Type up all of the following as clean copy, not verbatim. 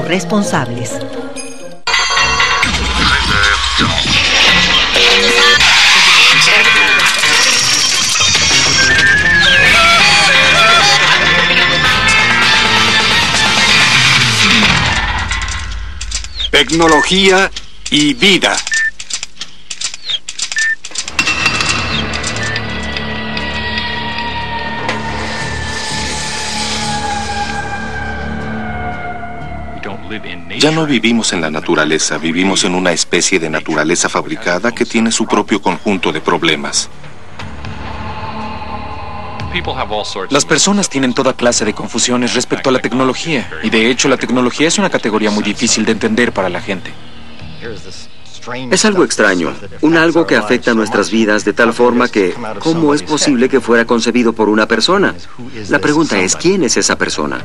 responsables. Tecnología y vida. Ya no vivimos en la naturaleza, vivimos en una especie de naturaleza fabricada que tiene su propio conjunto de problemas. Las personas tienen toda clase de confusiones respecto a la tecnología, y de hecho la tecnología es una categoría muy difícil de entender para la gente. Es algo extraño, un algo que afecta nuestras vidas de tal forma que, ¿cómo es posible que fuera concebido por una persona? La pregunta es, ¿quién es esa persona?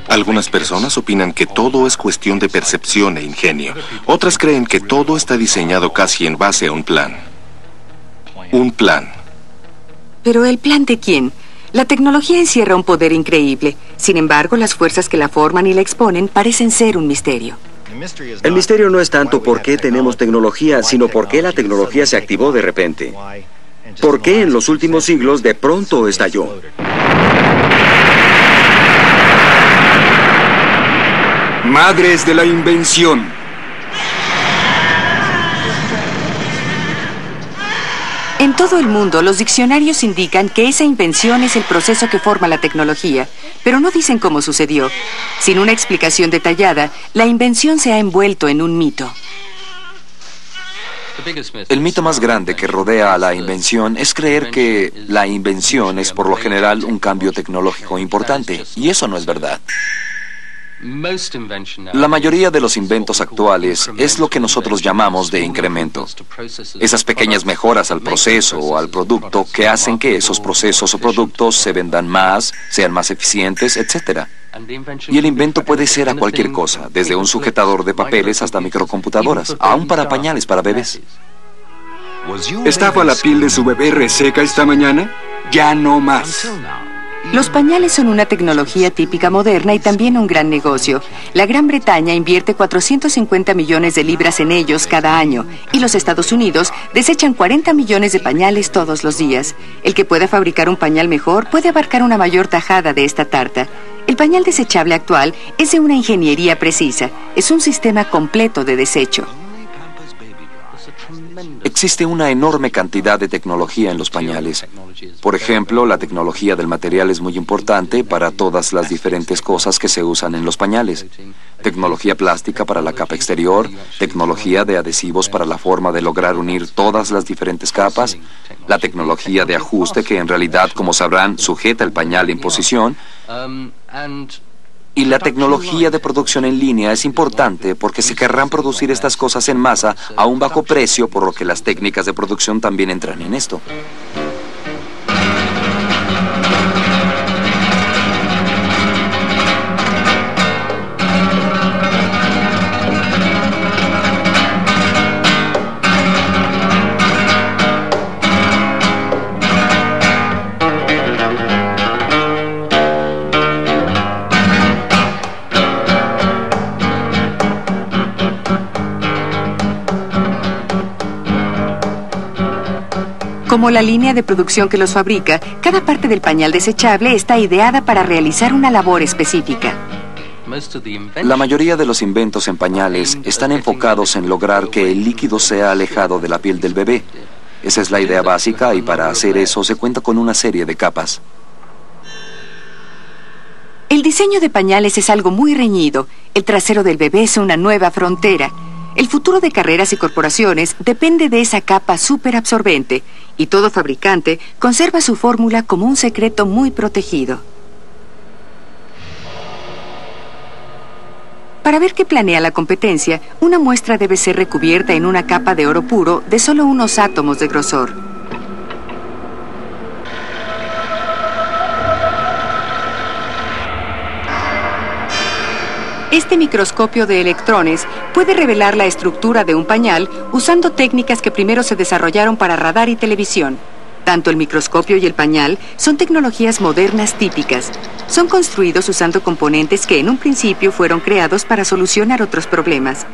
Algunas personas opinan que todo es cuestión de percepción e ingenio. Otras creen que todo está diseñado casi en base a un plan. Un plan. ¿Pero el plan de quién? La tecnología encierra un poder increíble. Sin embargo, las fuerzas que la forman y la exponen parecen ser un misterio. El misterio no es tanto por qué tenemos tecnología, sino por qué la tecnología se activó de repente. ¿Por qué en los últimos siglos de pronto estalló? Madres de la invención. En todo el mundo, los diccionarios indican que esa invención es el proceso que forma la tecnología, pero no dicen cómo sucedió. Sin una explicación detallada, la invención se ha envuelto en un mito. El mito más grande que rodea a la invención es creer que la invención es por lo general un cambio tecnológico importante, y eso no es verdad. La mayoría de los inventos actuales es lo que nosotros llamamos de incremento. Esas pequeñas mejoras al proceso o al producto que hacen que esos procesos o productos se vendan más, sean más eficientes, etc. Y el invento puede ser a cualquier cosa, desde un sujetador de papeles hasta microcomputadoras, aún para pañales para bebés. ¿Estaba la piel de su bebé reseca esta mañana? Ya no más. Los pañales son una tecnología típica moderna y también un gran negocio. La Gran Bretaña invierte 450 millones de libras en ellos cada año y los Estados Unidos desechan 40 millones de pañales todos los días. El que pueda fabricar un pañal mejor puede abarcar una mayor tajada de esta tarta. El pañal desechable actual es de una ingeniería precisa. Es un sistema completo de desecho. Existe una enorme cantidad de tecnología en los pañales. Por ejemplo, la tecnología del material es muy importante para todas las diferentes cosas que se usan en los pañales. Tecnología plástica para la capa exterior, tecnología de adhesivos para la forma de lograr unir todas las diferentes capas, la tecnología de ajuste que en realidad, como sabrán, sujeta el pañal en posición, y la tecnología de producción en línea es importante porque se querrán producir estas cosas en masa a un bajo precio, por lo que las técnicas de producción también entran en esto. Como la línea de producción que los fabrica, cada parte del pañal desechable está ideada para realizar una labor específica. La mayoría de los inventos en pañales están enfocados en lograr que el líquido sea alejado de la piel del bebé. Esa es la idea básica y para hacer eso se cuenta con una serie de capas. El diseño de pañales es algo muy reñido. El trasero del bebé es una nueva frontera. El futuro de carreras y corporaciones depende de esa capa superabsorbente, y todo fabricante conserva su fórmula como un secreto muy protegido. Para ver qué planea la competencia, una muestra debe ser recubierta en una capa de oro puro de solo unos átomos de grosor. Este microscopio de electrones puede revelar la estructura de un pañal usando técnicas que primero se desarrollaron para radar y televisión. Tanto el microscopio y el pañal son tecnologías modernas típicas. Son construidos usando componentes que en un principio fueron creados para solucionar otros problemas.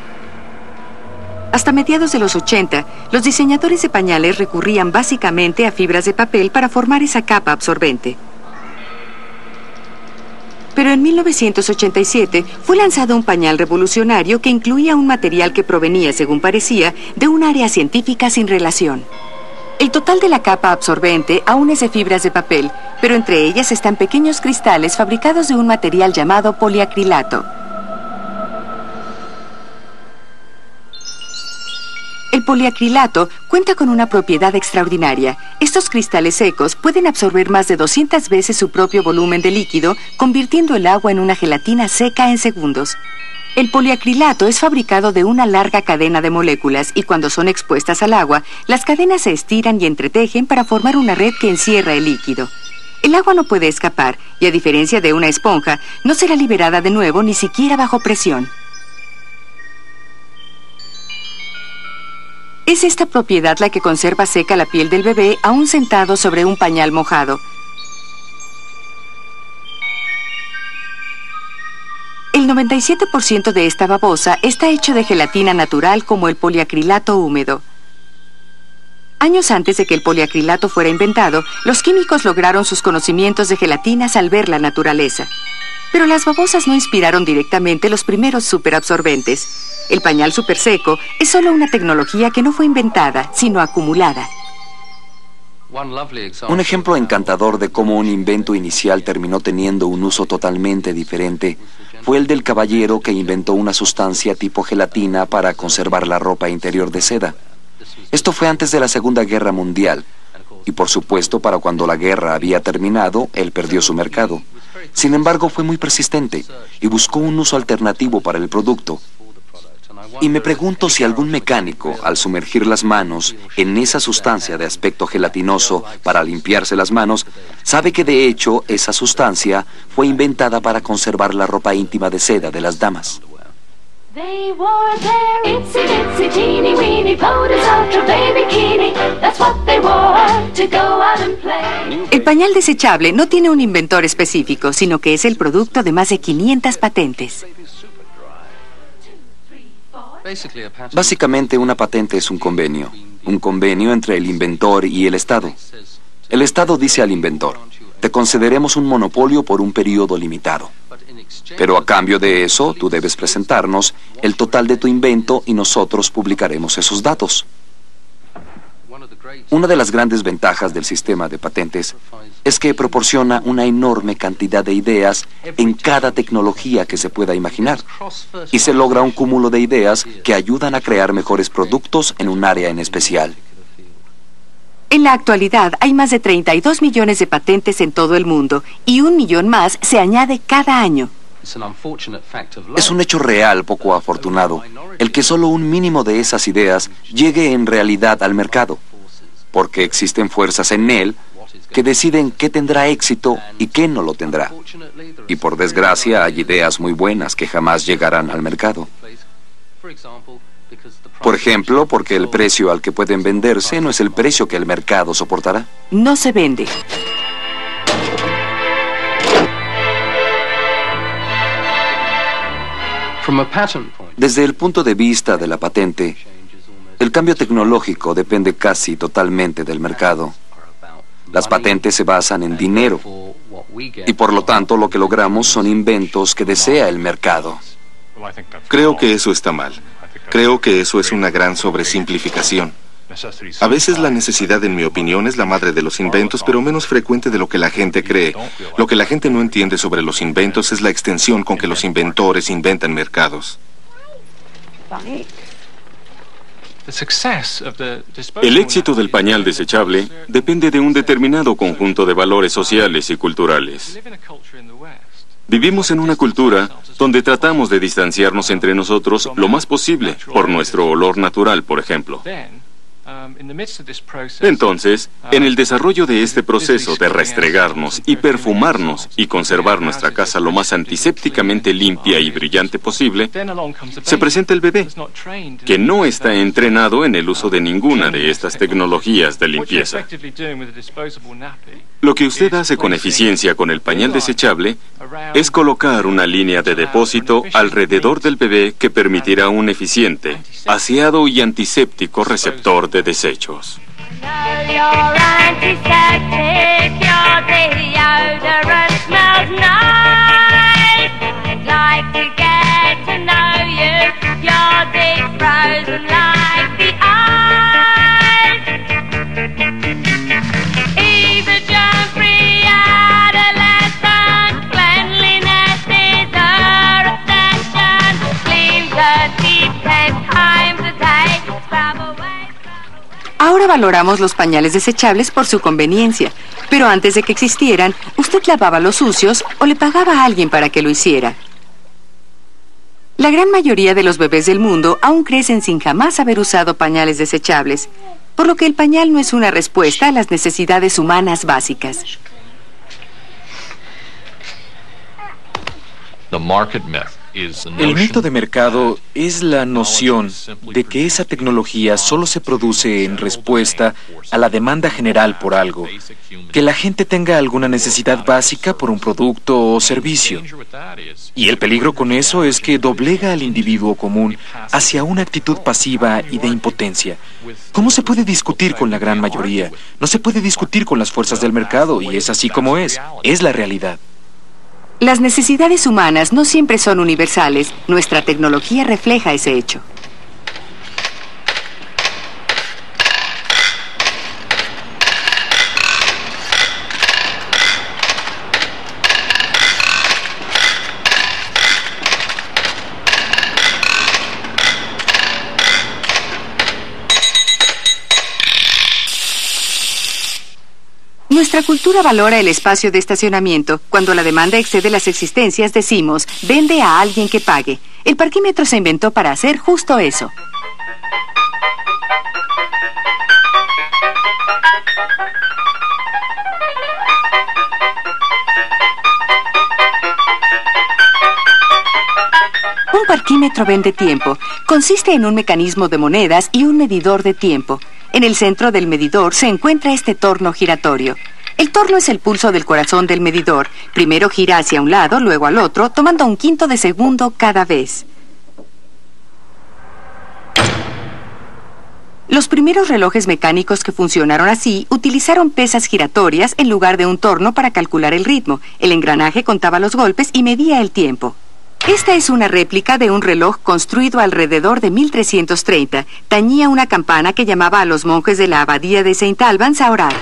Hasta mediados de los 80, los diseñadores de pañales recurrían básicamente a fibras de papel para formar esa capa absorbente. Pero en 1987 fue lanzado un pañal revolucionario que incluía un material que provenía, según parecía, de un área científica sin relación. El total de la capa absorbente aún es de fibras de papel, pero entre ellas están pequeños cristales fabricados de un material llamado poliacrilato. El poliacrilato cuenta con una propiedad extraordinaria. Estos cristales secos pueden absorber más de 200 veces su propio volumen de líquido, convirtiendo el agua en una gelatina seca en segundos. El poliacrilato es fabricado de una larga cadena de moléculas y cuando son expuestas al agua, las cadenas se estiran y entretejen para formar una red que encierra el líquido. El agua no puede escapar y, a diferencia de una esponja, no será liberada de nuevo ni siquiera bajo presión. Es esta propiedad la que conserva seca la piel del bebé aún sentado sobre un pañal mojado. El 97% de esta babosa está hecho de gelatina natural como el poliacrilato húmedo. Años antes de que el poliacrilato fuera inventado, los químicos lograron sus conocimientos de gelatinas al ver la naturaleza. Pero las babosas no inspiraron directamente los primeros superabsorbentes. El pañal superseco es solo una tecnología que no fue inventada, sino acumulada. Un ejemplo encantador de cómo un invento inicial terminó teniendo un uso totalmente diferente fue el del caballero que inventó una sustancia tipo gelatina para conservar la ropa interior de seda. Esto fue antes de la Segunda Guerra Mundial, y por supuesto para cuando la guerra había terminado, él perdió su mercado. Sin embargo, fue muy persistente y buscó un uso alternativo para el producto. Y me pregunto si algún mecánico, al sumergir las manos en esa sustancia de aspecto gelatinoso para limpiarse las manos, sabe que de hecho esa sustancia fue inventada para conservar la ropa íntima de seda de las damas. El pañal desechable no tiene un inventor específico, sino que es el producto de más de 500 patentes. Básicamente, una patente es un convenio entre el inventor y el Estado. El Estado dice al inventor: te concederemos un monopolio por un periodo limitado. Pero a cambio de eso, tú debes presentarnos el total de tu invento y nosotros publicaremos esos datos. Una de las grandes ventajas del sistema de patentes es que proporciona una enorme cantidad de ideas en cada tecnología que se pueda imaginar, y se logra un cúmulo de ideas que ayudan a crear mejores productos en un área en especial. En la actualidad hay más de 32 millones de patentes en todo el mundo y 1 millón más se añade cada año. Es un hecho real poco afortunado el que solo un mínimo de esas ideas llegue en realidad al mercado, porque existen fuerzas en él que deciden qué tendrá éxito y qué no lo tendrá. Y por desgracia hay ideas muy buenas que jamás llegarán al mercado. Por ejemplo, porque el precio al que pueden venderse no es el precio que el mercado soportará. No se vende. Desde el punto de vista de la patente, el cambio tecnológico depende casi totalmente del mercado. Las patentes se basan en dinero y por lo tanto lo que logramos son inventos que desea el mercado. Creo que eso está mal. Creo que eso es una gran sobresimplificación. A veces la necesidad, en mi opinión, es la madre de los inventos, pero menos frecuente de lo que la gente cree. Lo que la gente no entiende sobre los inventos es la extensión con que los inventores inventan mercados. El éxito del pañal desechable depende de un determinado conjunto de valores sociales y culturales. Vivimos en una cultura donde tratamos de distanciarnos entre nosotros lo más posible por nuestro olor natural, por ejemplo. Entonces, en el desarrollo de este proceso de restregarnos y perfumarnos y conservar nuestra casa lo más antisépticamente limpia y brillante posible, se presenta el bebé, que no está entrenado en el uso de ninguna de estas tecnologías de limpieza. Lo que usted hace con eficiencia con el pañal desechable es colocar una línea de depósito alrededor del bebé que permitirá un eficiente, aseado y antiséptico receptor de desechos. Ahora valoramos los pañales desechables por su conveniencia, pero antes de que existieran, usted lavaba los sucios o le pagaba a alguien para que lo hiciera. La gran mayoría de los bebés del mundo aún crecen sin jamás haber usado pañales desechables, por lo que el pañal no es una respuesta a las necesidades humanas básicas. El mito de mercado es la noción de que esa tecnología solo se produce en respuesta a la demanda general por algo, que la gente tenga alguna necesidad básica por un producto o servicio. Y el peligro con eso es que doblega al individuo común hacia una actitud pasiva y de impotencia. ¿Cómo se puede discutir con la gran mayoría? No se puede discutir con las fuerzas del mercado, y es así como es la realidad. Las necesidades humanas no siempre son universales. Nuestra tecnología refleja ese hecho. Nuestra cultura valora el espacio de estacionamiento. Cuando la demanda excede las existencias, decimos, vende a alguien que pague. El parquímetro se inventó para hacer justo eso. Un parquímetro vende tiempo. Consiste en un mecanismo de monedas y un medidor de tiempo. En el centro del medidor se encuentra este torno giratorio. El torno es el pulso del corazón del medidor. Primero gira hacia un lado, luego al otro, tomando 1/5 de segundo cada vez. Los primeros relojes mecánicos que funcionaron así utilizaron pesas giratorias en lugar de un torno para calcular el ritmo. El engranaje contaba los golpes y medía el tiempo. Esta es una réplica de un reloj construido alrededor de 1330. Tañía una campana que llamaba a los monjes de la abadía de St. Albans a orar.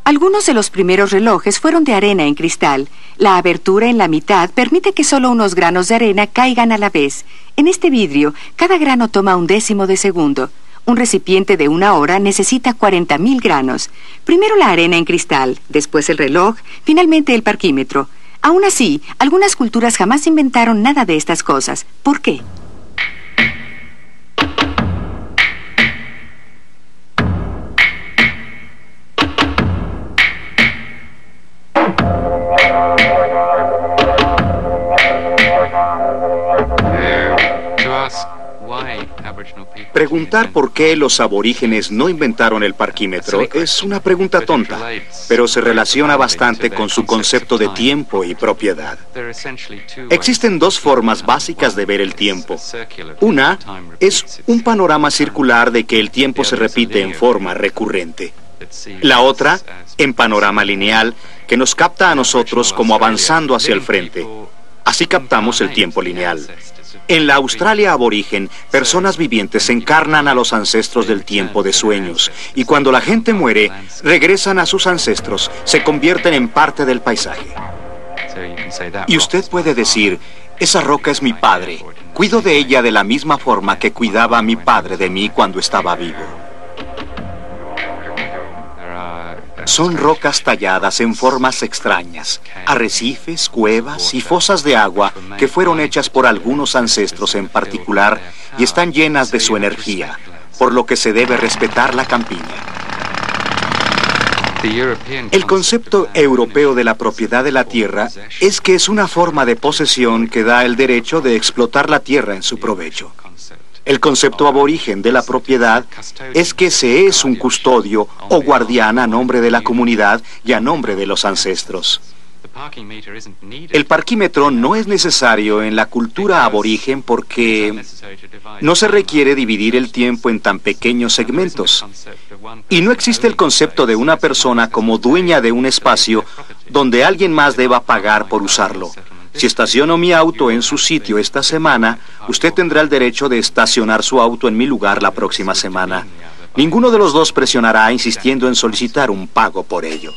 Algunos de los primeros relojes fueron de arena en cristal. La abertura en la mitad permite que solo unos granos de arena caigan a la vez. En este vidrio, cada grano toma 1/10 de segundo. Un recipiente de 1 hora necesita 40.000 granos. Primero la arena en cristal, después el reloj, finalmente el parquímetro. Aún así, algunas culturas jamás inventaron nada de estas cosas. ¿Por qué? Preguntar por qué los aborígenes no inventaron el parquímetro es una pregunta tonta, pero se relaciona bastante con su concepto de tiempo y propiedad. Existen dos formas básicas de ver el tiempo. Una es un panorama circular de que el tiempo se repite en forma recurrente. La otra, en panorama lineal, que nos capta a nosotros como avanzando hacia el frente. Así captamos el tiempo lineal. En la Australia aborigen, personas vivientes encarnan a los ancestros del tiempo de sueños, y cuando la gente muere, regresan a sus ancestros, se convierten en parte del paisaje. Y usted puede decir, esa roca es mi padre, cuido de ella de la misma forma que cuidaba a mi padre de mí cuando estaba vivo. Son rocas talladas en formas extrañas, arrecifes, cuevas y fosas de agua que fueron hechas por algunos ancestros en particular y están llenas de su energía, por lo que se debe respetar la campiña. El concepto europeo de la propiedad de la tierra es que es una forma de posesión que da el derecho de explotar la tierra en su provecho. El concepto aborigen de la propiedad es que se es un custodio o guardián a nombre de la comunidad y a nombre de los ancestros. El parquímetro no es necesario en la cultura aborigen porque no se requiere dividir el tiempo en tan pequeños segmentos. Y no existe el concepto de una persona como dueña de un espacio donde alguien más deba pagar por usarlo. Si estaciono mi auto en su sitio esta semana, usted tendrá el derecho de estacionar su auto en mi lugar la próxima semana. Ninguno de los dos presionará insistiendo en solicitar un pago por ello.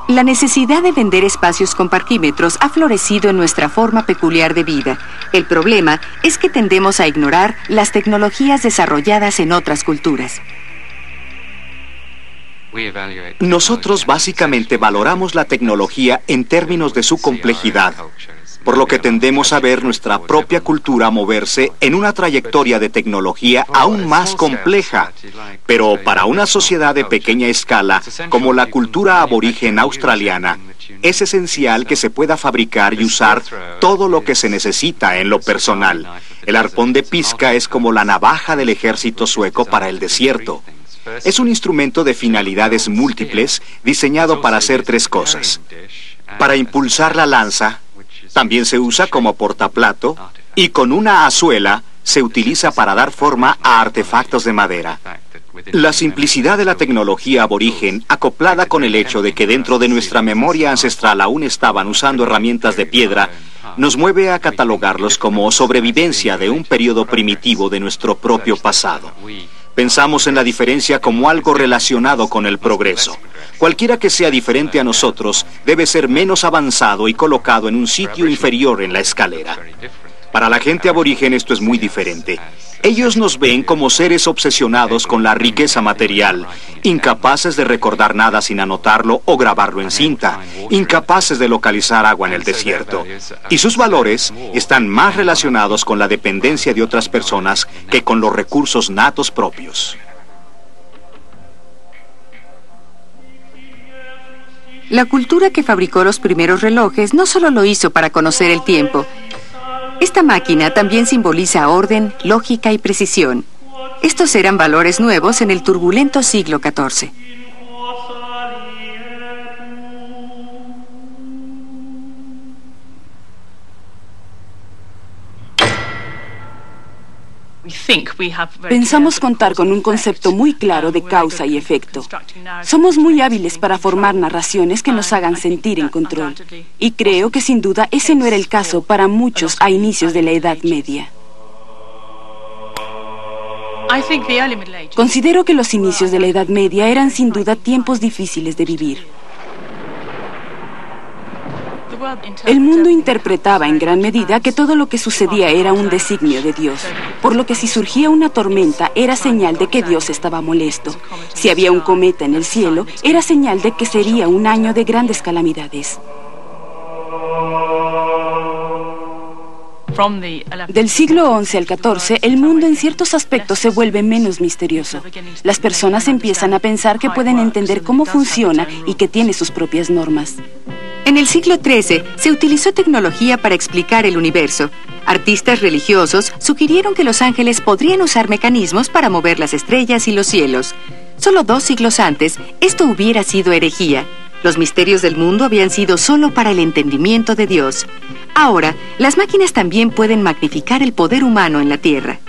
La necesidad de vender espacios con parquímetros ha florecido en nuestra forma peculiar de vida. El problema es que tendemos a ignorar las tecnologías desarrolladas en otras culturas. Nosotros básicamente valoramos la tecnología en términos de su complejidad, por lo que tendemos a ver nuestra propia cultura moverse en una trayectoria de tecnología aún más compleja. Pero para una sociedad de pequeña escala, como la cultura aborigen australiana, es esencial que se pueda fabricar y usar todo lo que se necesita en lo personal. El arpón de pizca es como la navaja del ejército sueco para el desierto. Es un instrumento de finalidades múltiples diseñado para hacer tres cosas. Para impulsar la lanza, también se usa como portaplato, y con una azuela se utiliza para dar forma a artefactos de madera. La simplicidad de la tecnología aborigen, acoplada con el hecho de que dentro de nuestra memoria ancestral aún estaban usando herramientas de piedra, nos mueve a catalogarlos como sobrevivencia de un periodo primitivo de nuestro propio pasado. Pensamos en la diferencia como algo relacionado con el progreso. Cualquiera que sea diferente a nosotros debe ser menos avanzado y colocado en un sitio inferior en la escalera. Para la gente aborigen esto es muy diferente. Ellos nos ven como seres obsesionados con la riqueza material, incapaces de recordar nada sin anotarlo o grabarlo en cinta, incapaces de localizar agua en el desierto. Y sus valores están más relacionados con la dependencia de otras personas que con los recursos natos propios. La cultura que fabricó los primeros relojes no solo lo hizo para conocer el tiempo. Esta máquina también simboliza orden, lógica y precisión. Estos eran valores nuevos en el turbulento siglo XIV. Pensamos contar con un concepto muy claro de causa y efecto. Somos muy hábiles para formar narraciones que nos hagan sentir en control. Y creo que sin duda ese no era el caso para muchos a inicios de la Edad Media. Considero que los inicios de la Edad Media eran sin duda tiempos difíciles de vivir. El mundo interpretaba en gran medida que todo lo que sucedía era un designio de Dios, por lo que si surgía una tormenta era señal de que Dios estaba molesto. Si había un cometa en el cielo, era señal de que sería un año de grandes calamidades. Del siglo XI al XIV, el mundo en ciertos aspectos se vuelve menos misterioso. Las personas empiezan a pensar que pueden entender cómo funciona y que tiene sus propias normas. En el siglo XIII se utilizó tecnología para explicar el universo. Artistas religiosos sugirieron que los ángeles podrían usar mecanismos para mover las estrellas y los cielos. Solo 2 siglos antes, esto hubiera sido herejía. Los misterios del mundo habían sido solo para el entendimiento de Dios. Ahora, las máquinas también pueden magnificar el poder humano en la Tierra.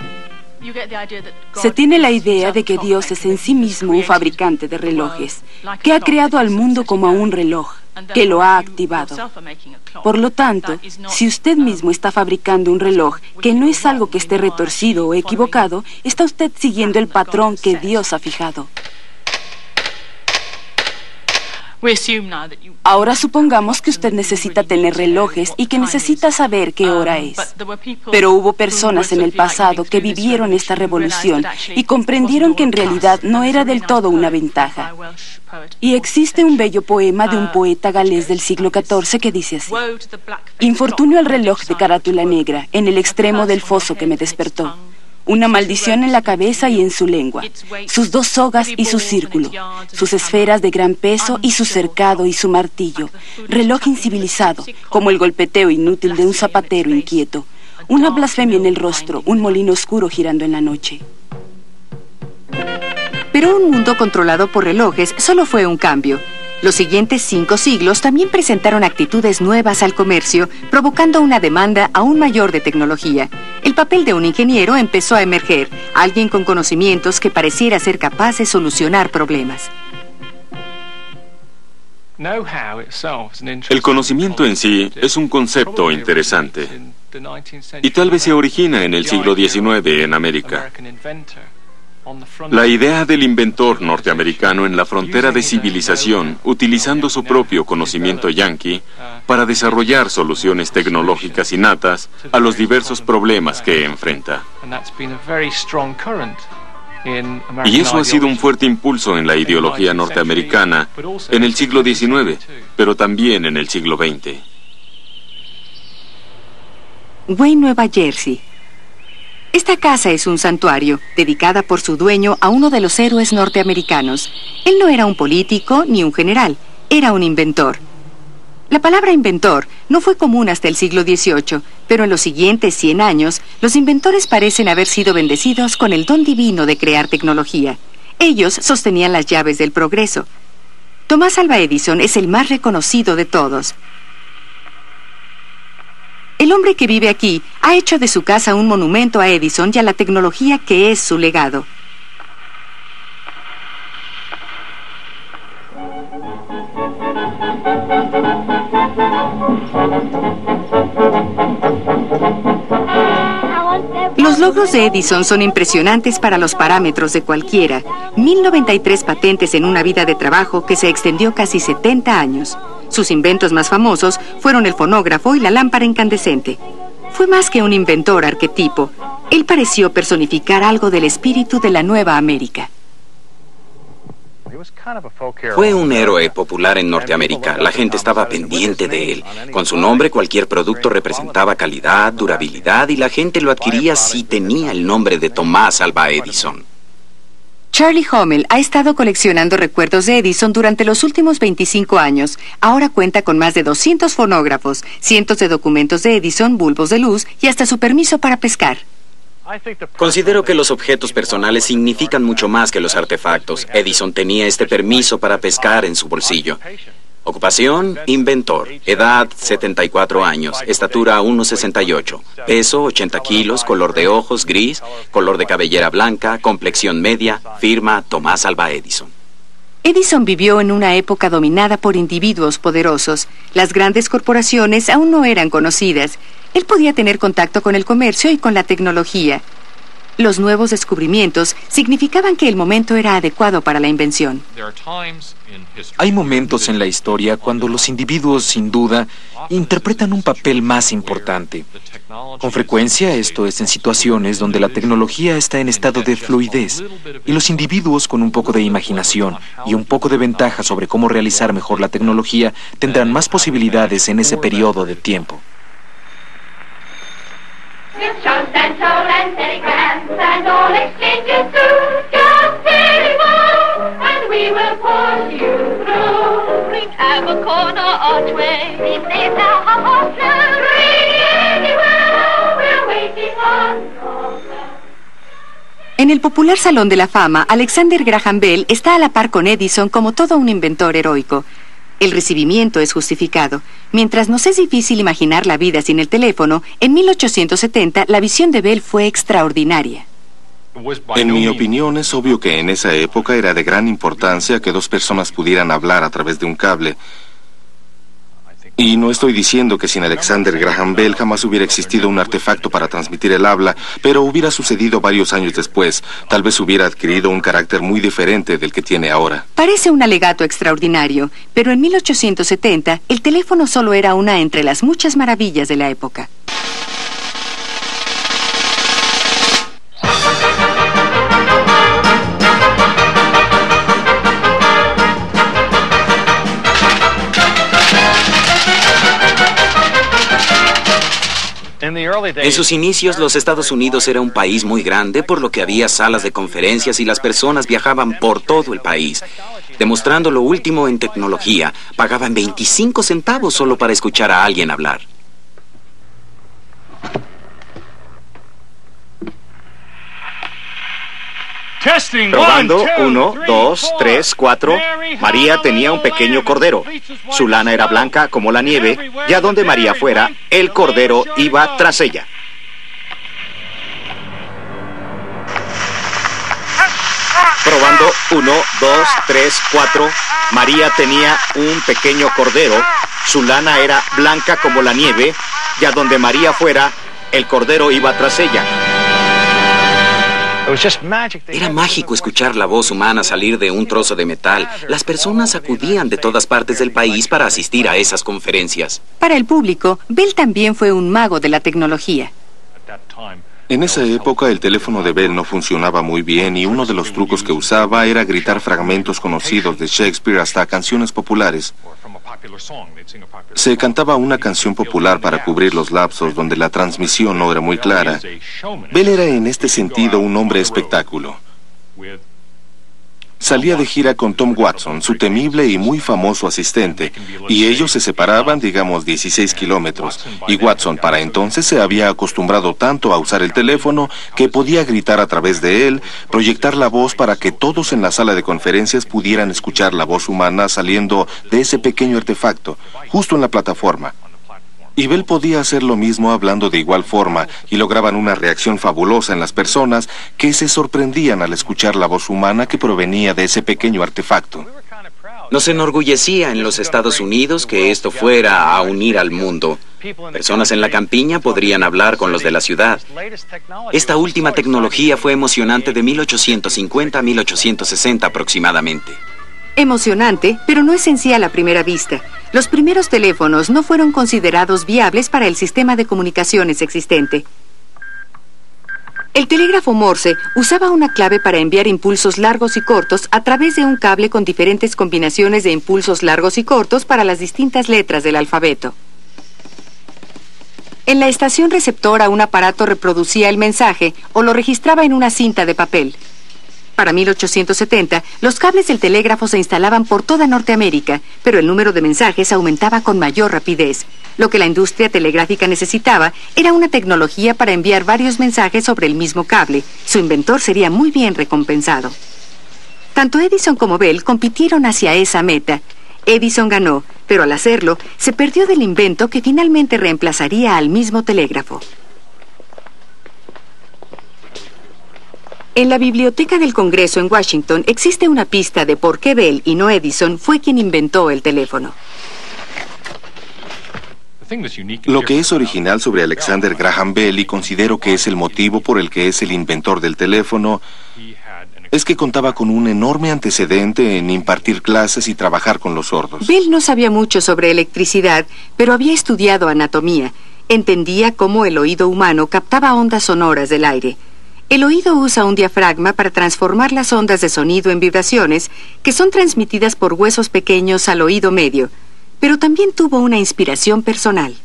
Se tiene la idea de que Dios es en sí mismo un fabricante de relojes, que ha creado al mundo como a un reloj, que lo ha activado. Por lo tanto, si usted mismo está fabricando un reloj que no es algo que esté retorcido o equivocado, está usted siguiendo el patrón que Dios ha fijado. Ahora supongamos que usted necesita tener relojes y que necesita saber qué hora es. Pero hubo personas en el pasado que vivieron esta revolución y comprendieron que en realidad no era del todo una ventaja. Y existe un bello poema de un poeta galés del siglo XIV que dice así: infortunio al reloj de carátula negra, en el extremo del foso que me despertó. Una maldición en la cabeza y en su lengua, sus 2 sogas y su círculo, sus esferas de gran peso y su cercado y su martillo, reloj incivilizado, como el golpeteo inútil de un zapatero inquieto, una blasfemia en el rostro, un molino oscuro girando en la noche. Pero un mundo controlado por relojes solo fue un cambio. Los siguientes 5 siglos también presentaron actitudes nuevas al comercio, provocando una demanda aún mayor de tecnología. El papel de un ingeniero empezó a emerger, alguien con conocimientos que pareciera ser capaz de solucionar problemas. El conocimiento en sí es un concepto interesante y tal vez se origina en el siglo XIX en América. La idea del inventor norteamericano en la frontera de civilización, utilizando su propio conocimiento yanqui para desarrollar soluciones tecnológicas innatas a los diversos problemas que enfrenta. Y eso ha sido un fuerte impulso en la ideología norteamericana en el siglo XIX, pero también en el siglo XX. Wayne, Nueva Jersey. Esta casa es un santuario, dedicada por su dueño a uno de los héroes norteamericanos. Él no era un político ni un general, era un inventor. La palabra inventor no fue común hasta el siglo XVIII, pero en los siguientes 100 años, los inventores parecen haber sido bendecidos con el don divino de crear tecnología. Ellos sostenían las llaves del progreso. Thomas Alva Edison es el más reconocido de todos. El hombre que vive aquí ha hecho de su casa un monumento a Edison y a la tecnología que es su legado. Los logros de Edison son impresionantes para los parámetros de cualquiera. 1093 patentes en una vida de trabajo que se extendió casi 70 años. Sus inventos más famosos fueron el fonógrafo y la lámpara incandescente. Fue más que un inventor arquetipo. Él pareció personificar algo del espíritu de la Nueva América. Fue un héroe popular en Norteamérica. La gente estaba pendiente de él. Con su nombre, cualquier producto representaba calidad, durabilidad, y la gente lo adquiría si tenía el nombre de Thomas Alva Edison. Charlie Hummel ha estado coleccionando recuerdos de Edison durante los últimos 25 años. Ahora cuenta con más de 200 fonógrafos, cientos de documentos de Edison, bulbos de luz y hasta su permiso para pescar. Considero que los objetos personales significan mucho más que los artefactos. Edison tenía este permiso para pescar en su bolsillo. Ocupación, inventor. Edad, 74 años. Estatura, 1,68. Peso, 80 kilos. Color de ojos, gris. Color de cabellera blanca. Complexión media. Firma, Thomas Alva Edison. Edison vivió en una época dominada por individuos poderosos. Las grandes corporaciones aún no eran conocidas. Él podía tener contacto con el comercio y con la tecnología. Los nuevos descubrimientos significaban que el momento era adecuado para la invención. Hay momentos en la historia cuando los individuos, sin duda, interpretan un papel más importante. Con frecuencia esto es en situaciones donde la tecnología está en estado de fluidez y los individuos con un poco de imaginación y un poco de ventaja sobre cómo realizar mejor la tecnología tendrán más posibilidades en ese periodo de tiempo. En el popular Salón de la Fama, Alexander Graham Bell está a la par con Edison como todo un inventor heroico. El recibimiento es justificado. Mientras nos es difícil imaginar la vida sin el teléfono, en 1870 la visión de Bell fue extraordinaria. En mi opinión, es obvio que en esa época era de gran importancia que dos personas pudieran hablar a través de un cable. Y no estoy diciendo que sin Alexander Graham Bell jamás hubiera existido un artefacto para transmitir el habla, pero hubiera sucedido varios años después. Tal vez hubiera adquirido un carácter muy diferente del que tiene ahora. Parece un alegato extraordinario, pero en 1870 el teléfono solo era una entre las muchas maravillas de la época. En sus inicios, los Estados Unidos era un país muy grande, por lo que había salas de conferencias y las personas viajaban por todo el país. Demostrando lo último en tecnología, pagaban 25 centavos solo para escuchar a alguien hablar. Probando, 1, 2, 3, 4. María tenía un pequeño cordero. Su lana era blanca como la nieve, y a donde María fuera, el cordero iba tras ella. Probando, 1, 2, 3, 4. María tenía un pequeño cordero. Su lana era blanca como la nieve, y a donde María fuera, el cordero iba tras ella. Era mágico escuchar la voz humana salir de un trozo de metal. Las personas acudían de todas partes del país para asistir a esas conferencias. Para el público, Bell también fue un mago de la tecnología. En esa época el teléfono de Bell no funcionaba muy bien y uno de los trucos que usaba era gritar fragmentos conocidos de Shakespeare hasta canciones populares. Se cantaba una canción popular para cubrir los lapsos donde la transmisión no era muy clara. Bell era en este sentido un hombre espectáculo. Salía de gira con Tom Watson, su temible y muy famoso asistente, y ellos se separaban, digamos, 16 kilómetros, y Watson para entonces se había acostumbrado tanto a usar el teléfono que podía gritar a través de él, proyectar la voz para que todos en la sala de conferencias pudieran escuchar la voz humana saliendo de ese pequeño artefacto, justo en la plataforma. Y Bell podía hacer lo mismo hablando de igual forma, y lograban una reacción fabulosa en las personas que se sorprendían al escuchar la voz humana que provenía de ese pequeño artefacto. Nos enorgullecía en los Estados Unidos que esto fuera a unir al mundo. Personas en la campiña podrían hablar con los de la ciudad. Esta última tecnología fue emocionante de 1850 a 1860 aproximadamente. Emocionante, pero no esencial a primera vista. Los primeros teléfonos no fueron considerados viables para el sistema de comunicaciones existente. El telégrafo Morse usaba una clave para enviar impulsos largos y cortos a través de un cable con diferentes combinaciones de impulsos largos y cortos para las distintas letras del alfabeto. En la estación receptora, un aparato reproducía el mensaje o lo registraba en una cinta de papel. Para 1870, los cables del telégrafo se instalaban por toda Norteamérica, pero el número de mensajes aumentaba con mayor rapidez. Lo que la industria telegráfica necesitaba era una tecnología para enviar varios mensajes sobre el mismo cable. Su inventor sería muy bien recompensado. Tanto Edison como Bell compitieron hacia esa meta. Edison ganó, pero al hacerlo, se perdió del invento que finalmente reemplazaría al mismo telégrafo. En la Biblioteca del Congreso en Washington existe una pista de por qué Bell y no Edison fue quien inventó el teléfono. Lo que es original sobre Alexander Graham Bell, y considero que es el motivo por el que es el inventor del teléfono, es que contaba con un enorme antecedente en impartir clases y trabajar con los sordos. Bell no sabía mucho sobre electricidad, pero había estudiado anatomía. Entendía cómo el oído humano captaba ondas sonoras del aire. El oído usa un diafragma para transformar las ondas de sonido en vibraciones que son transmitidas por huesos pequeños al oído medio, pero también tuvo una inspiración personal.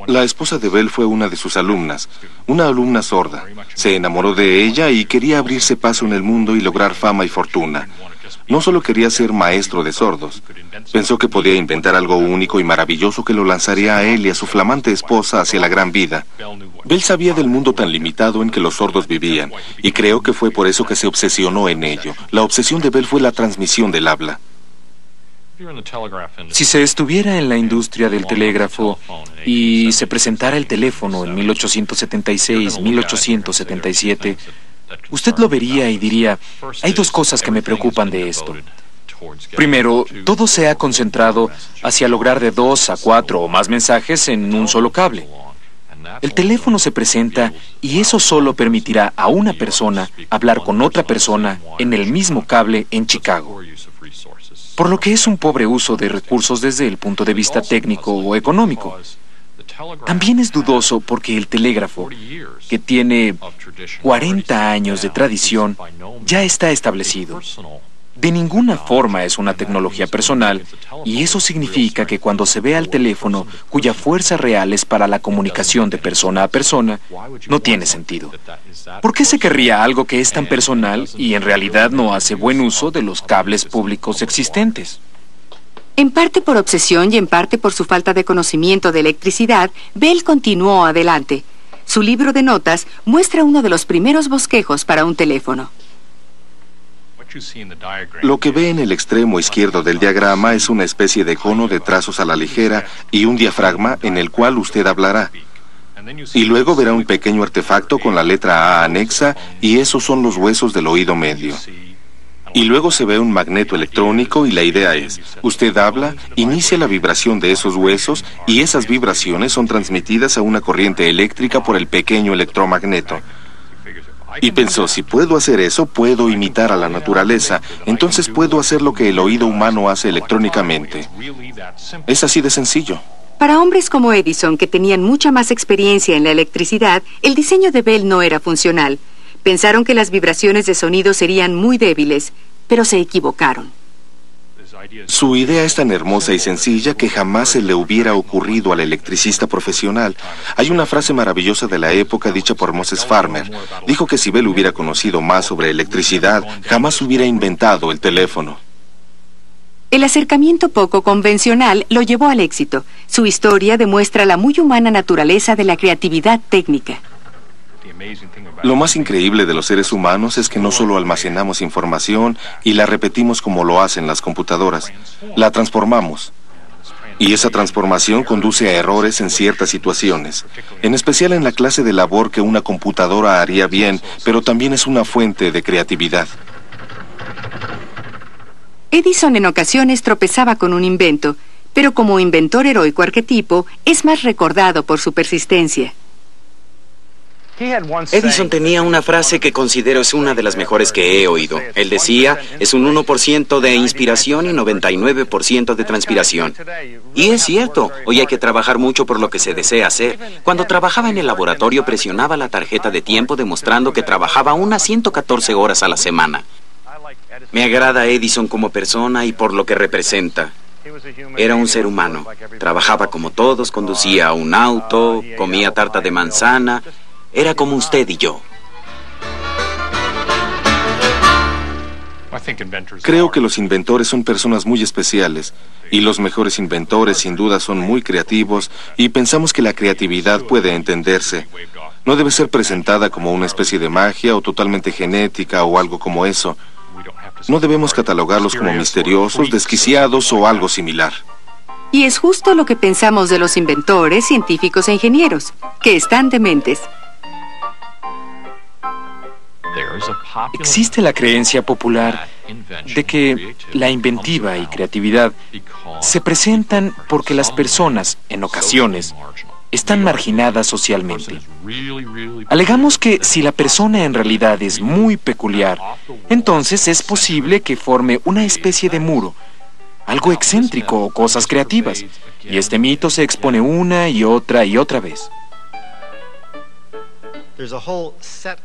La esposa de Bell fue una de sus alumnas, una alumna sorda. Se enamoró de ella y quería abrirse paso en el mundo y lograr fama y fortuna. No solo quería ser maestro de sordos. Pensó que podía inventar algo único y maravilloso que lo lanzaría a él y a su flamante esposa hacia la gran vida. Bell sabía del mundo tan limitado en que los sordos vivían, y creo que fue por eso que se obsesionó en ello. La obsesión de Bell fue la transmisión del habla. Si se estuviera en la industria del telégrafo y se presentara el teléfono en 1876, 1877, usted lo vería y diría, hay dos cosas que me preocupan de esto. Primero, todo se ha concentrado hacia lograr de 2 a 4 o más mensajes en un solo cable. El teléfono se presenta y eso solo permitirá a una persona hablar con otra persona en el mismo cable en Chicago. Por lo que es un pobre uso de recursos desde el punto de vista técnico o económico. También es dudoso porque el telégrafo, que tiene 40 años de tradición, ya está establecido. De ninguna forma es una tecnología personal, y eso significa que cuando se ve al teléfono, cuya fuerza real es para la comunicación de persona a persona, no tiene sentido. ¿Por qué se querría algo que es tan personal y en realidad no hace buen uso de los cables públicos existentes? En parte por obsesión y en parte por su falta de conocimiento de electricidad, Bell continuó adelante. Su libro de notas muestra uno de los primeros bosquejos para un teléfono. Lo que ve en el extremo izquierdo del diagrama es una especie de cono de trazos a la ligera y un diafragma en el cual usted hablará. Y luego verá un pequeño artefacto con la letra A anexa y esos son los huesos del oído medio. Y luego se ve un magneto electrónico y la idea es, usted habla, inicia la vibración de esos huesos y esas vibraciones son transmitidas a una corriente eléctrica por el pequeño electromagneto. Y pensó, si puedo hacer eso, puedo imitar a la naturaleza, entonces puedo hacer lo que el oído humano hace electrónicamente. Es así de sencillo. Para hombres como Edison, que tenían mucha más experiencia en la electricidad, el diseño de Bell no era funcional. Pensaron que las vibraciones de sonido serían muy débiles, pero se equivocaron. Su idea es tan hermosa y sencilla que jamás se le hubiera ocurrido al electricista profesional. Hay una frase maravillosa de la época dicha por Moses Farmer. Dijo que si Bell hubiera conocido más sobre electricidad, jamás hubiera inventado el teléfono. El acercamiento poco convencional lo llevó al éxito. Su historia demuestra la muy humana naturaleza de la creatividad técnica. Lo más increíble de los seres humanos es que no solo almacenamos información y la repetimos como lo hacen las computadoras, la transformamos. Y esa transformación conduce a errores en ciertas situaciones, en especial en la clase de labor que una computadora haría bien, pero también es una fuente de creatividad. Edison en ocasiones tropezaba con un invento, pero como inventor heroico arquetipo, es más recordado por su persistencia. Edison tenía una frase que considero es una de las mejores que he oído. Él decía, es un 1% de inspiración y 99% de transpiración. Y es cierto, hoy hay que trabajar mucho por lo que se desea hacer. Cuando trabajaba en el laboratorio presionaba la tarjeta de tiempo demostrando que trabajaba unas 114 horas a la semana. Me agrada Edison como persona y por lo que representa. Era un ser humano. Trabajaba como todos, conducía un auto, comía tarta de manzana. Era como usted y yo. Creo que los inventores son personas muy especiales, y los mejores inventores sin duda son muy creativos, y pensamos que la creatividad puede entenderse. No debe ser presentada como una especie de magia o totalmente genética o algo como eso. No debemos catalogarlos como misteriosos, desquiciados o algo similar. Y es justo lo que pensamos de los inventores, científicos e ingenieros, que están dementes. Existe la creencia popular de que la inventiva y creatividad se presentan porque las personas, en ocasiones, están marginadas socialmente. Alegamos que si la persona en realidad es muy peculiar, entonces es posible que forme una especie de muro, algo excéntrico o cosas creativas, y este mito se expone una y otra vez.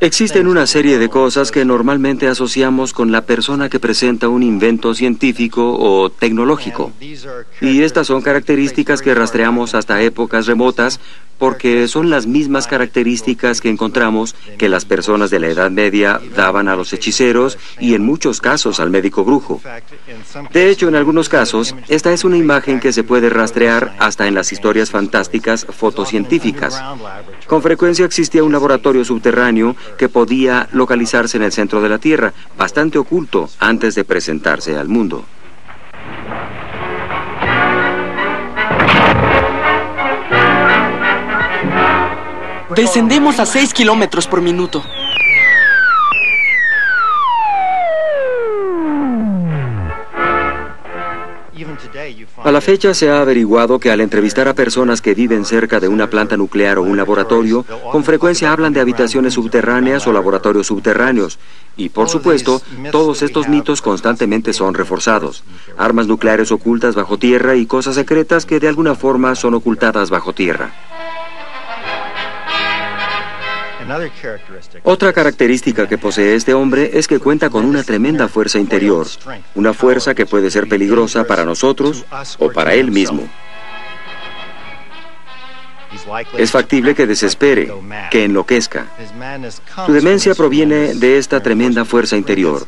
Existen una serie de cosas que normalmente asociamos con la persona que presenta un invento científico o tecnológico. Y estas son características que rastreamos hasta épocas remotas porque son las mismas características que encontramos que las personas de la Edad Media daban a los hechiceros y en muchos casos al médico brujo. De hecho, en algunos casos, esta es una imagen que se puede rastrear hasta en las historias fantásticas fotocientíficas. Con frecuencia existía un laboratorio subterráneo que podía localizarse en el centro de la Tierra, bastante oculto antes de presentarse al mundo. Descendemos a 6 kilómetros por minuto. A la fecha se ha averiguado que al entrevistar a personas que viven cerca de una planta nuclear o un laboratorio, con frecuencia hablan de habitaciones subterráneas o laboratorios subterráneos. Y por supuesto, todos estos mitos constantemente son reforzados. Armas nucleares ocultas bajo tierra y cosas secretas que de alguna forma son ocultadas bajo tierra. Otra característica que posee este hombre es que cuenta con una tremenda fuerza interior, una fuerza que puede ser peligrosa para nosotros o para él mismo. Es factible que desespere, que enloquezca. Su demencia proviene de esta tremenda fuerza interior.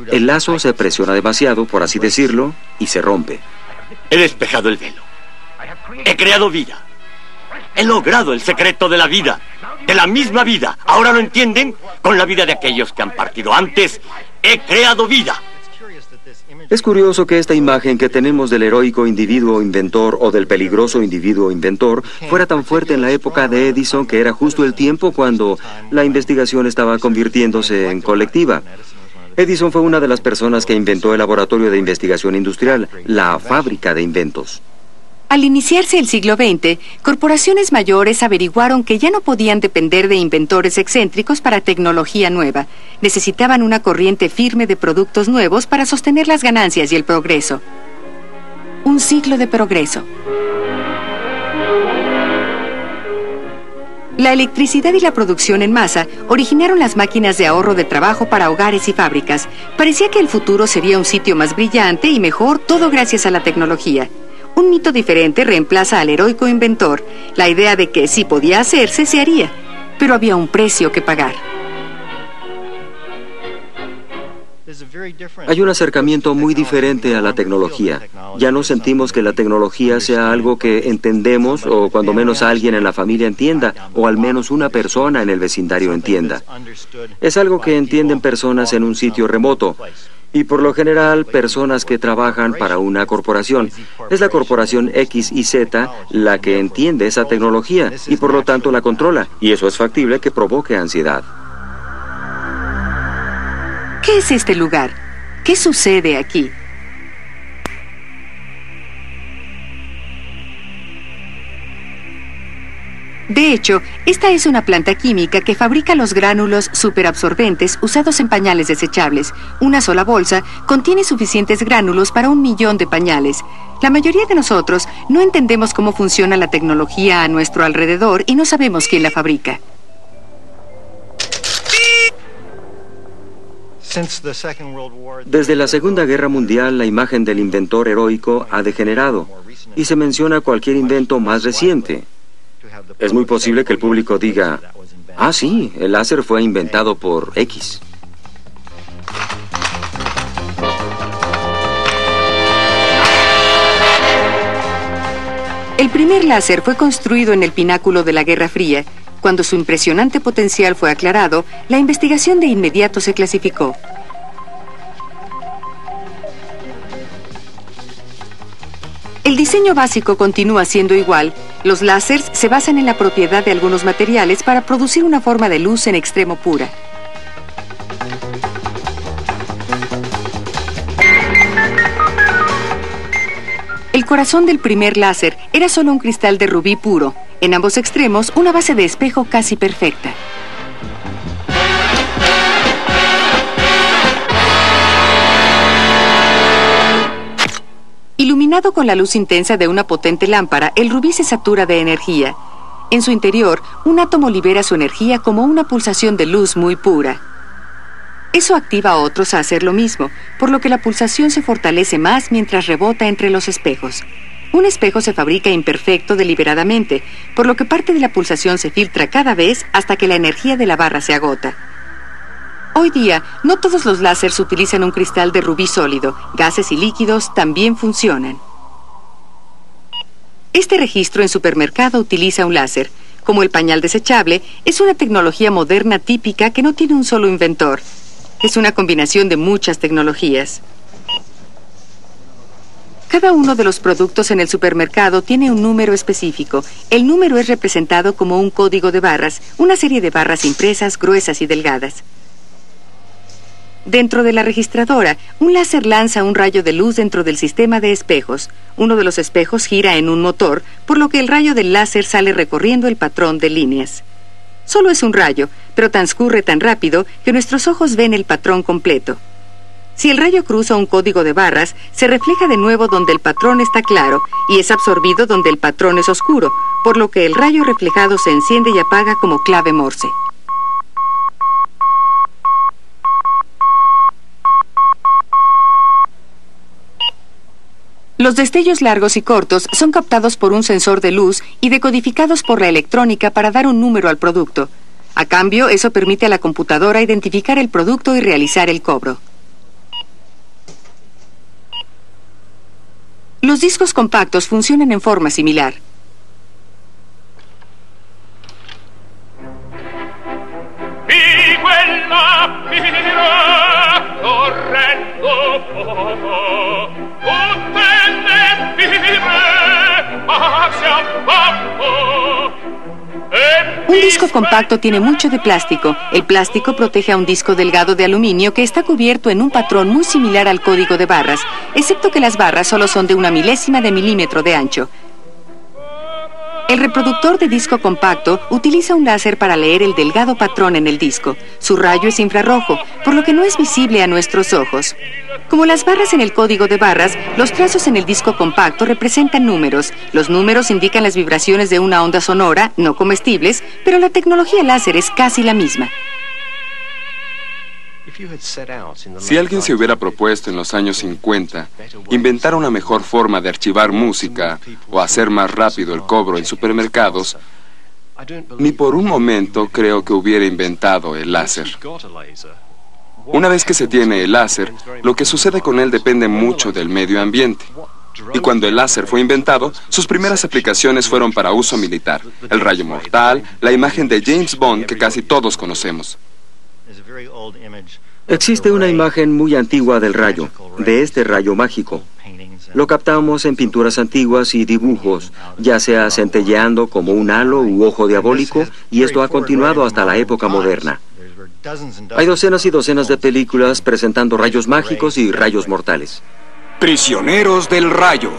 El lazo se presiona demasiado, por así decirlo, y se rompe. He despejado el velo. He creado vida. He logrado el secreto de la vida. De la misma vida. ¿Ahora lo entienden? Con la vida de aquellos que han partido antes, he creado vida. Es curioso que esta imagen que tenemos del heroico individuo inventor o del peligroso individuo inventor fuera tan fuerte en la época de Edison, que era justo el tiempo cuando la investigación estaba convirtiéndose en colectiva. Edison fue una de las personas que inventó el laboratorio de investigación industrial, la fábrica de inventos. Al iniciarse el siglo XX, corporaciones mayores averiguaron que ya no podían depender de inventores excéntricos para tecnología nueva. Necesitaban una corriente firme de productos nuevos para sostener las ganancias y el progreso. Un siglo de progreso. La electricidad y la producción en masa originaron las máquinas de ahorro de trabajo para hogares y fábricas. Parecía que el futuro sería un sitio más brillante y mejor, todo gracias a la tecnología. Un mito diferente reemplaza al heroico inventor, la idea de que si podía hacerse, se haría, pero había un precio que pagar. Hay un acercamiento muy diferente a la tecnología. Ya no sentimos que la tecnología sea algo que entendemos, o cuando menos alguien en la familia entienda, o al menos una persona en el vecindario entienda. Es algo que entienden personas en un sitio remoto. Y por lo general, personas que trabajan para una corporación. Es la corporación X y Z la que entiende esa tecnología y por lo tanto la controla. Y eso es factible que provoque ansiedad. ¿Qué es este lugar? ¿Qué sucede aquí? De hecho, esta es una planta química que fabrica los gránulos superabsorbentes usados en pañales desechables. Una sola bolsa contiene suficientes gránulos para 1 millón de pañales. La mayoría de nosotros no entendemos cómo funciona la tecnología a nuestro alrededor y no sabemos quién la fabrica. Desde la Segunda Guerra Mundial, la imagen del inventor heroico ha degenerado y se menciona cualquier invento más reciente. Es muy posible que el público diga, ah, sí, el láser fue inventado por X. El primer láser fue construido en el pináculo de la Guerra Fría. Cuando su impresionante potencial fue aclarado, la investigación de inmediato se clasificó. El diseño básico continúa siendo igual. Los láseres se basan en la propiedad de algunos materiales para producir una forma de luz en extremo pura. El corazón del primer láser era solo un cristal de rubí puro. En ambos extremos, una base de espejo casi perfecta. Iluminado con la luz intensa de una potente lámpara, el rubí se satura de energía. En su interior, un átomo libera su energía como una pulsación de luz muy pura. Eso activa a otros a hacer lo mismo, por lo que la pulsación se fortalece más mientras rebota entre los espejos. Un espejo se fabrica imperfecto deliberadamente, por lo que parte de la pulsación se filtra cada vez hasta que la energía de la barra se agota. Hoy día, no todos los láseres utilizan un cristal de rubí sólido. Gases y líquidos también funcionan. Este registro en supermercado utiliza un láser. Como el pañal desechable, es una tecnología moderna típica que no tiene un solo inventor. Es una combinación de muchas tecnologías. Cada uno de los productos en el supermercado tiene un número específico. El número es representado como un código de barras, una serie de barras impresas, gruesas y delgadas. Dentro de la registradora, un láser lanza un rayo de luz dentro del sistema de espejos. Uno de los espejos gira en un motor, por lo que el rayo del láser sale recorriendo el patrón de líneas. Solo es un rayo, pero transcurre tan rápido que nuestros ojos ven el patrón completo. Si el rayo cruza un código de barras, se refleja de nuevo donde el patrón está claro y es absorbido donde el patrón es oscuro, por lo que el rayo reflejado se enciende y apaga como clave Morse. Los destellos largos y cortos son captados por un sensor de luz y decodificados por la electrónica para dar un número al producto. A cambio, eso permite a la computadora identificar el producto y realizar el cobro. Los discos compactos funcionan en forma similar. Un disco compacto tiene mucho de plástico. El plástico protege a un disco delgado de aluminio que está cubierto en un patrón muy similar al código de barras, excepto que las barras solo son de 1 milésima de milímetro de ancho. El reproductor de disco compacto utiliza un láser para leer el delgado patrón en el disco. Su rayo es infrarrojo, por lo que no es visible a nuestros ojos. Como las barras en el código de barras, los trazos en el disco compacto representan números. Los números indican las vibraciones de una onda sonora, no comestibles, pero la tecnología láser es casi la misma. Si alguien se hubiera propuesto en los años 50 inventar una mejor forma de archivar música o hacer más rápido el cobro en supermercados, ni por un momento creo que hubiera inventado el láser. Una vez que se tiene el láser, lo que sucede con él depende mucho del medio ambiente. Y cuando el láser fue inventado, sus primeras aplicaciones fueron para uso militar. El rayo mortal, la imagen de James Bond que casi todos conocemos. Existe una imagen muy antigua del rayo, de este rayo mágico. Lo captamos en pinturas antiguas y dibujos, ya sea centelleando como un halo u ojo diabólico, y esto ha continuado hasta la época moderna. Hay docenas y docenas de películas presentando rayos mágicos y rayos mortales. Prisioneros del rayo.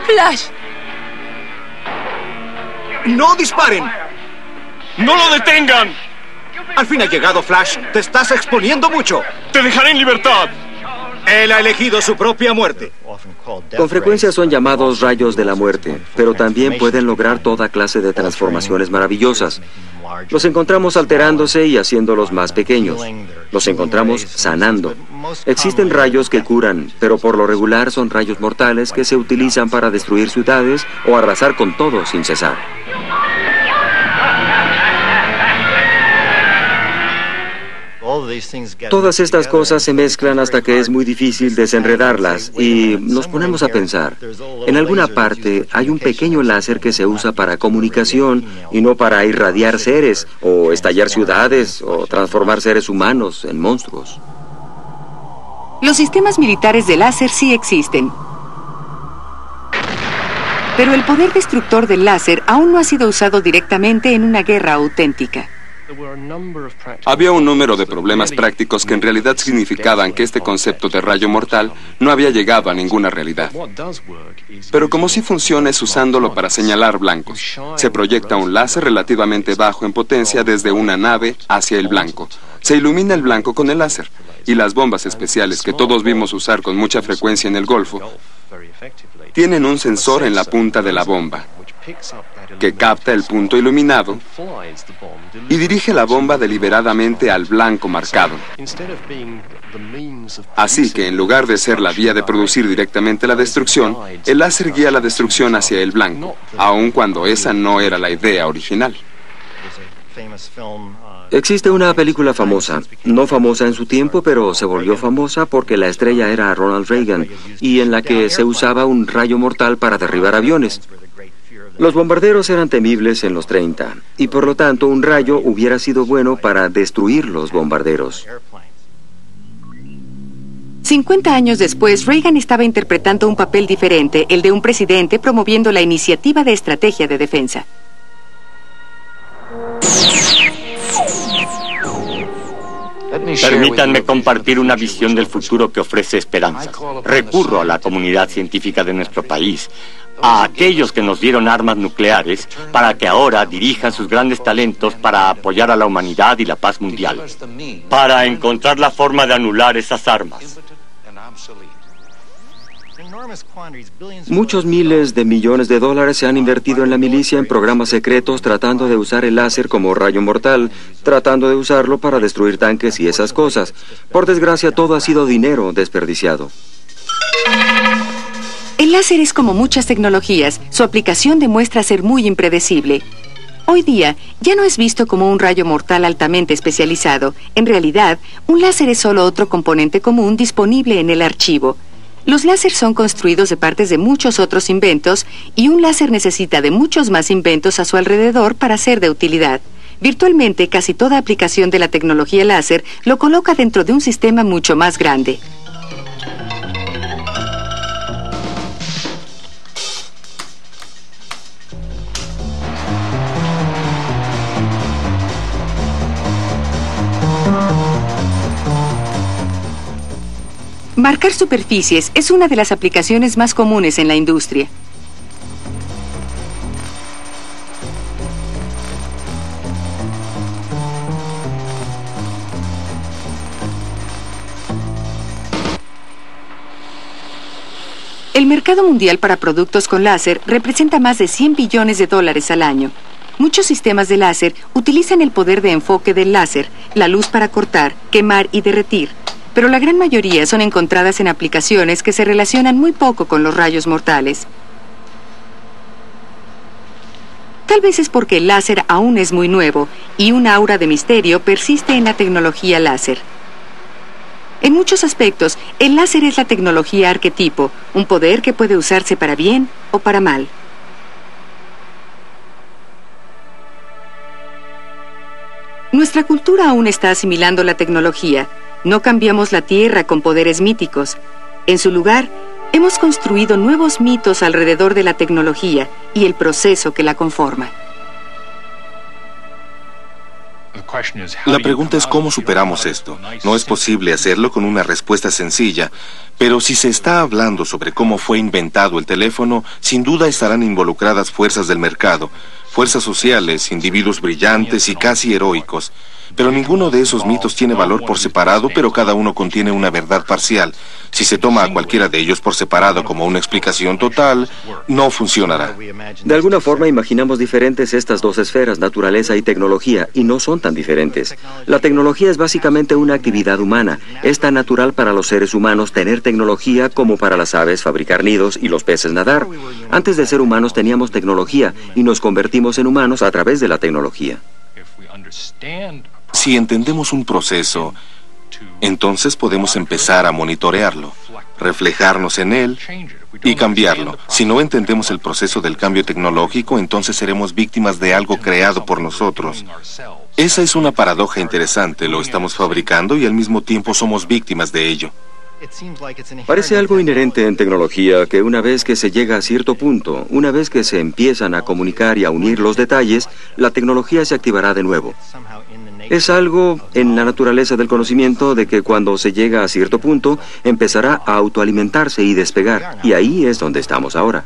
¡Flash! ¡No disparen! ¡No lo detengan! Al fin ha llegado, Flash. Te estás exponiendo mucho. ¡Te dejaré en libertad! Él ha elegido su propia muerte. Con frecuencia son llamados rayos de la muerte, pero también pueden lograr toda clase de transformaciones maravillosas. Los encontramos alterándose y haciéndolos más pequeños. Los encontramos sanando. Existen rayos que curan, pero por lo regular son rayos mortales que se utilizan para destruir ciudades o arrasar con todo sin cesar. Todas estas cosas se mezclan hasta que es muy difícil desenredarlas y nos ponemos a pensar. En alguna parte hay un pequeño láser que se usa para comunicación y no para irradiar seres o estallar ciudades o transformar seres humanos en monstruos. Los sistemas militares de láser sí existen. Pero el poder destructor del láser aún no ha sido usado directamente en una guerra auténtica. Había un número de problemas prácticos que en realidad significaban que este concepto de rayo mortal no había llegado a ninguna realidad. Pero como sí funciona es usándolo para señalar blancos. Se proyecta un láser relativamente bajo en potencia desde una nave hacia el blanco. Se ilumina el blanco con el láser. Y las bombas especiales que todos vimos usar con mucha frecuencia en el Golfo tienen un sensor en la punta de la bomba que capta el punto iluminado y dirige la bomba deliberadamente al blanco marcado. Así que en lugar de ser la vía de producir directamente la destrucción, el láser guía la destrucción hacia el blanco, aun cuando esa no era la idea original. Existe una película famosa, no famosa en su tiempo, pero se volvió famosa porque la estrella era Ronald Reagan, y en la que se usaba un rayo mortal para derribar aviones. Los bombarderos eran temibles en los 30, y por lo tanto un rayo hubiera sido bueno para destruir los bombarderos. 50 años después, Reagan estaba interpretando un papel diferente, el de un presidente promoviendo la iniciativa de estrategia de defensa. Permítanme compartir una visión del futuro que ofrece esperanzas. Recurro a la comunidad científica de nuestro país, a aquellos que nos dieron armas nucleares, para que ahora dirijan sus grandes talentos para apoyar a la humanidad y la paz mundial, para encontrar la forma de anular esas armas. Muchos miles de millones de dólares se han invertido en la milicia en programas secretos tratando de usar el láser como rayo mortal, tratando de usarlo para destruir tanques y esas cosas. Por desgracia, todo ha sido dinero desperdiciado. El láser es como muchas tecnologías, su aplicación demuestra ser muy impredecible. Hoy día, ya no es visto como un rayo mortal altamente especializado. En realidad, un láser es solo otro componente común disponible en el archivo. Los láseres son construidos de partes de muchos otros inventos y un láser necesita de muchos más inventos a su alrededor para ser de utilidad. Virtualmente, casi toda aplicación de la tecnología láser lo coloca dentro de un sistema mucho más grande. Marcar superficies es una de las aplicaciones más comunes en la industria. El mercado mundial para productos con láser representa más de 100 billones de dólares al año. Muchos sistemas de láser utilizan el poder de enfoque del láser, la luz para cortar, quemar y derretir, pero la gran mayoría son encontradas en aplicaciones que se relacionan muy poco con los rayos mortales. Tal vez es porque el láser aún es muy nuevo y un aura de misterio persiste en la tecnología láser. En muchos aspectos, el láser es la tecnología arquetipo, un poder que puede usarse para bien o para mal. Nuestra cultura aún está asimilando la tecnología. No cambiamos la Tierra con poderes míticos. En su lugar, hemos construido nuevos mitos alrededor de la tecnología y el proceso que la conforma. La pregunta es cómo superamos esto. No es posible hacerlo con una respuesta sencilla, pero si se está hablando sobre cómo fue inventado el teléfono, sin duda estarán involucradas fuerzas del mercado, fuerzas sociales, individuos brillantes y casi heroicos. Pero ninguno de esos mitos tiene valor por separado, pero cada uno contiene una verdad parcial. Si se toma a cualquiera de ellos por separado como una explicación total, no funcionará. De alguna forma imaginamos diferentes estas dos esferas, naturaleza y tecnología, y no son tan diferentes. La tecnología es básicamente una actividad humana. Es tan natural para los seres humanos tener tecnología como para las aves fabricar nidos y los peces nadar. Antes de ser humanos teníamos tecnología y nos convertimos en humanos a través de la tecnología. Si entendemos un proceso, entonces podemos empezar a monitorearlo, reflejarnos en él y cambiarlo. Si no entendemos el proceso del cambio tecnológico, entonces seremos víctimas de algo creado por nosotros. Esa es una paradoja interesante. Lo estamos fabricando y al mismo tiempo somos víctimas de ello. Parece algo inherente en tecnología que una vez que se llega a cierto punto, una vez que se empiezan a comunicar y a unir los detalles, la tecnología se activará de nuevo. Es algo en la naturaleza del conocimiento de que cuando se llega a cierto punto, empezará a autoalimentarse y despegar, y ahí es donde estamos ahora.